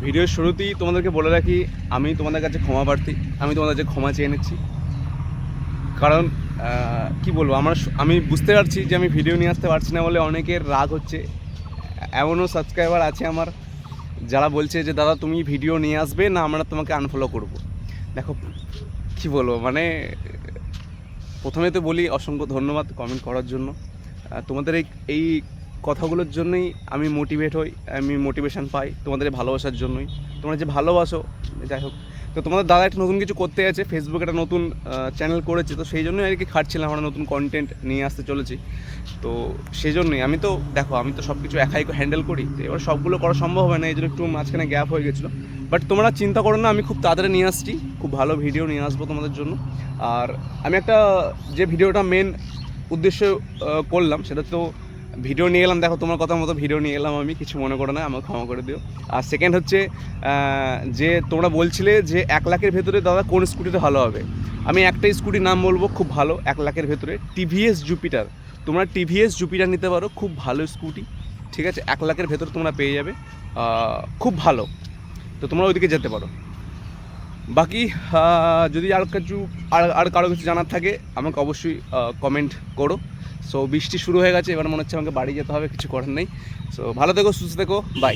ভিডিওর শুরুতেই তোমাদেরকে বলে রাখি, আমি তোমাদের কাছে ক্ষমা প্রার্থী। আমি তোমাদের কাছে ক্ষমা চেয়ে নিচ্ছি, কারণ কি বলবো, আমি বুঝতে পারছি যে আমি ভিডিও নিয়ে আসতে পারছি না বলে অনেকের রাগ হচ্ছে। এমনও সাবস্ক্রাইবার আছে আমার যারা বলছে যে দাদা তুমি ভিডিও নিয়ে আসবে না, আমরা তোমাকে আনফলো করব। দেখো কি বলবো, মানে প্রথমে তো বলি অসংখ্য ধন্যবাদ কমেন্ট করার জন্য। তোমাদের এই কথাগুলোর জন্যই আমি মোটিভেট হই, আমি মোটিভেশান পাই তোমাদের এই ভালোবাসার জন্যই। তোমরা যে ভালোবাসো, যাই হোক। তো তোমাদের দাদা একটা নতুন কিছু করতে আছে, ফেসবুকে একটা নতুন চ্যানেল করেছে, তো সেই জন্যই আর কি খাটছিলাম, আমরা নতুন কন্টেন্ট নিয়ে আসতে চলেছি। তো সেই জন্যই আমি তো দেখো, আমি তো সব কিছু একাই হ্যান্ডেল করি, তো এবার সবগুলো করা সম্ভব হয় না, এই জন্য একটু মাঝখানে গ্যাপ হয়ে গেছিলো। বাট তোমরা চিন্তা করো না, আমি খুব তাড়াতাড়ি নিয়ে আসছি, খুব ভালো ভিডিও নিয়ে আসবো তোমাদের জন্য। আর আমি একটা যে ভিডিওটা মেন উদ্দেশ্য করলাম, সেটা তো ভিডিও নিয়ে এলাম, দেখো তোমার কথা মতো ভিডিও নিয়ে এলাম, আমি কিছু মনে করো না, আমাকে ক্ষমা করে দিও। আর সেকেন্ড হচ্ছে যে তোমরা বলছিলে যে 1 লাখের ভেতরে দাদা কোন স্কুটিটা ভালো হবে। আমি একটাই স্কুটির নাম বলবো খুব ভালো 1 লাখের ভেতরে, টিভিএস জুপিটার। তোমরা টিভিএস জুপিটার নিতে পারো, খুব ভালো স্কুটি, ঠিক আছে? 1 লাখের ভেতরে তোমরা পেয়ে যাবে, খুব ভালো। তো তোমরা ওইদিকে যেতে পারো। বাকি যদি আর কারো কিছু জানার থাকে আমাকে অবশ্যই কমেন্ট করো। সো বৃষ্টি শুরু হয়ে গেছে, এবার মনে হচ্ছে আমাকে বাড়ি যেতে হবে, কিছু করার নেই। সো ভালো থেকো, সুস্থ থেকো, বাই।